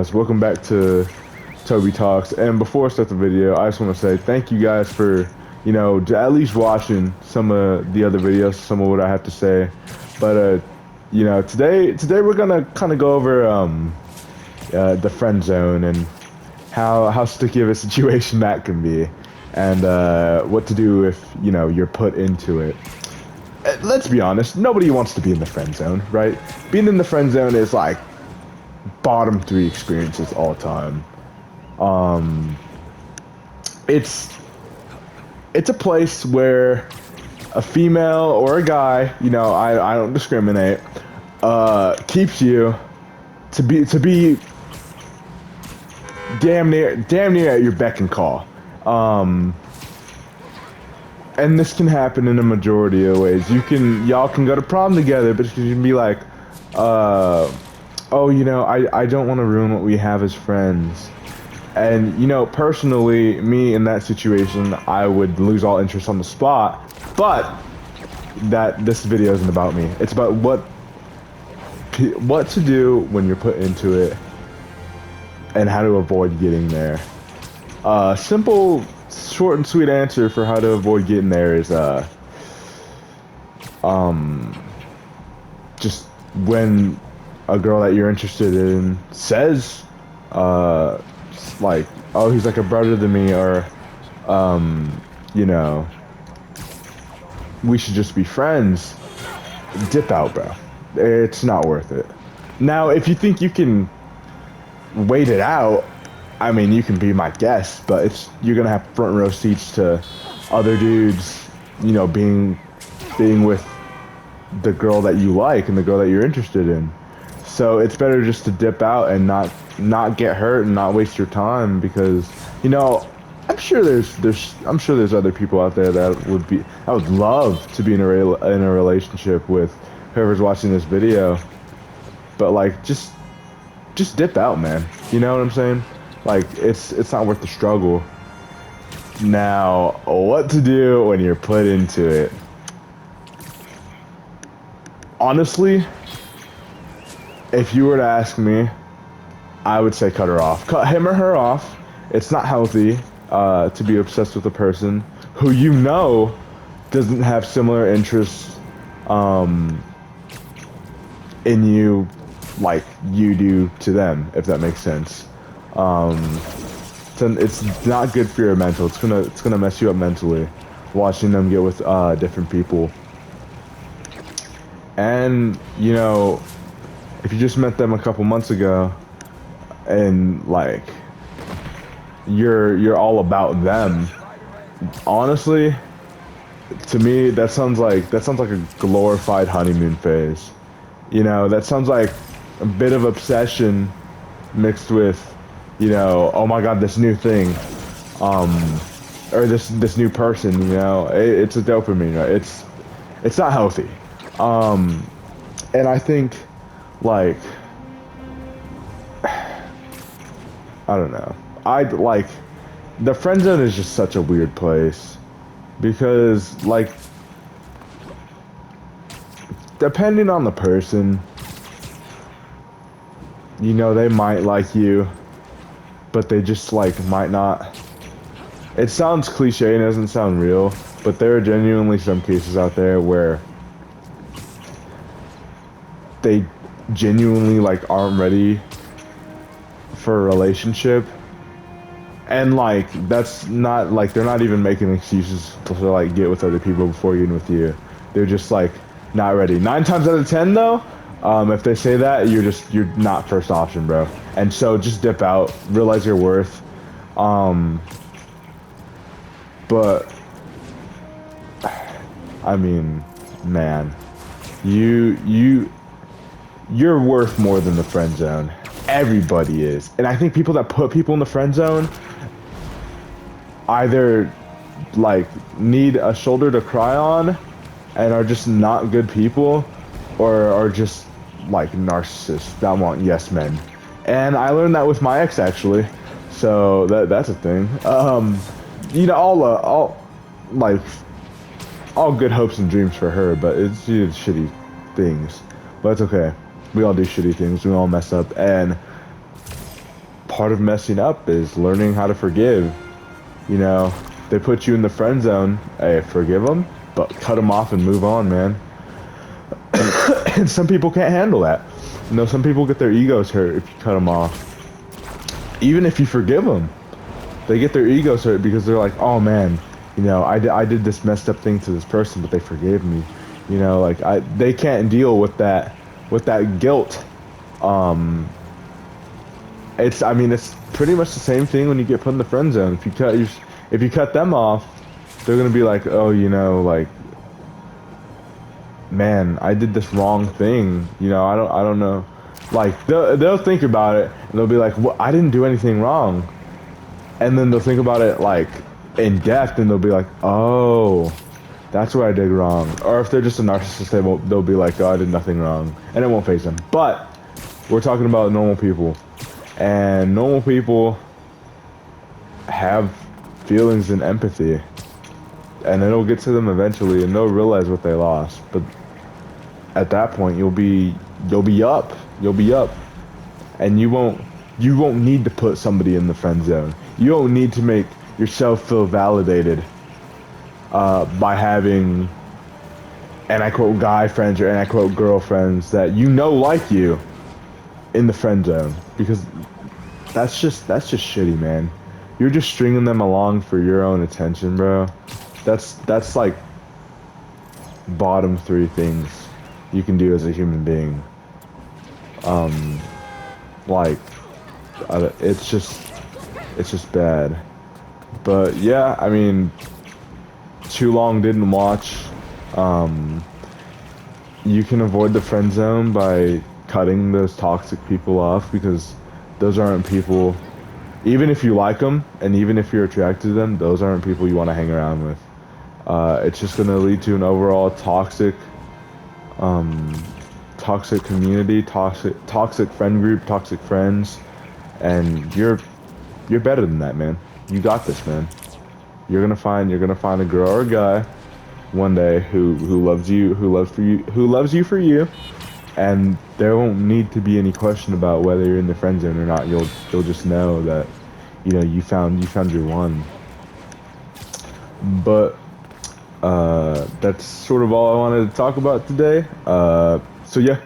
guys? Welcome back to Toby Talks. And before I start the video, I just want to say thank you guys for, at least watching some of the other videos, some of what I have to say. But, today we're gonna kind of go over the friend zone and how sticky of a situation that can be, and what to do if you're put into it. Let's be honest, nobody wants to be in the friend zone, right? Being in the friend zone is like bottom 3 experiences all time. It's a place where a female or a guy, I don't discriminate, keeps you to be damn near at your beck and call. And this can happen in a majority of ways. Y'all can go to prom together, but you can be like, oh, I don't want to ruin what we have as friends. And, personally, me in that situation, I would lose all interest on the spot. But this video isn't about me. It's about what to do when you're put into it and how to avoid getting there. Simple, short and sweet answer for how to avoid getting there is just when a girl that you're interested in says like, oh, he's like a brother to me, or we should just be friends, dip out, bro. It's not worth it. Now if you think you can wait it out, I mean, you can be my guest, but you're gonna have front row seats to other dudes, being with the girl that you like and the girl that you're interested in. So it's better just to dip out and not get hurt and not waste your time, because I'm sure there's other people out there that would love to be in a relationship with whoever's watching this video, but like just dip out, man. You know what I'm saying? Like, it's not worth the struggle. Now, what to do when you're put into it? Honestly, if you were to ask me, I would say cut her off. Cut him or her off. It's not healthy to be obsessed with a person who doesn't have similar interests in you like you do to them, if that makes sense. It's not good for your mental. It's gonna mess you up mentally, watching them get with different people. And if you just met them a couple months ago and like you're all about them, honestly, to me that sounds like a glorified honeymoon phase. That sounds like a bit of obsession mixed with oh my god, this new thing, or this new person. It's a dopamine, right? It's not healthy. And I think, like, I don't know, the friend zone is just such a weird place, because like, depending on the person, they might like you, but they just like might not. It sounds cliche and doesn't sound real, but there are genuinely some cases out there where they genuinely like aren't ready for a relationship, and like that's not like, they're not even making excuses to like get with other people before getting with you. They're just like not ready. 9 times out of 10 though, if they say that, you're not first option, bro. And so just dip out, realize your worth. But I mean, man, you're worth more than the friend zone. Everybody is. And I think people that put people in the friend zone either like need a shoulder to cry on and are just not good people, or are just like narcissists that want yes men. And I learned that with my ex, actually. So that's a thing. All good hopes and dreams for her, but it's shitty things. But it's okay. We all do shitty things. We all mess up. And part of messing up is learning how to forgive. You know, they put you in the friend zone. Hey, forgive them, but cut them off and move on, man. And some people can't handle that. You know, some people get their egos hurt if you cut them off. Even if you forgive them, they get their egos hurt because they're like, oh man, you know, I did this messed up thing to this person, but they forgave me. You know, like they can't deal with that guilt. I mean, it's pretty much the same thing when you get put in the friend zone. If you cut them off, they're gonna be like, oh, you know, like, man, I did this wrong thing. You know, I don't know. Like they'll think about it and they'll be like, well, I didn't do anything wrong. And then they'll think about it like in depth and they'll be like, oh, that's what I did wrong. Or if they're just a narcissist, they'll be like, oh, I did nothing wrong, and it won't faze them. But we're talking about normal people, and normal people have feelings and empathy, and it'll get to them eventually, and they'll realize what they lost. But at that point, you'll be up, and you won't need to put somebody in the friend zone. You don't need to make yourself feel validated by having, and I quote, guy friends or and I quote girlfriends that you know like you in the friend zone, because that's just shitty, man. You're just stringing them along for your own attention, bro. That's like bottom 3 things you can do as a human being. Like, it's just bad. But yeah, I mean, too long didn't watch. You can avoid the friend zone by cutting those toxic people off, because those aren't people. Even if you like them and even if you're attracted to them, those aren't people you want to hang around with. It's just gonna lead to an overall toxic community, toxic friend group, toxic friends, and you're better than that, man. You got this, man. You're gonna find a girl or a guy one day who loves you, who loves you for you, and there won't need to be any question about whether you're in the friend zone or not. You'll just know that, you know, you found your one. But that's sort of all I wanted to talk about today. So yeah.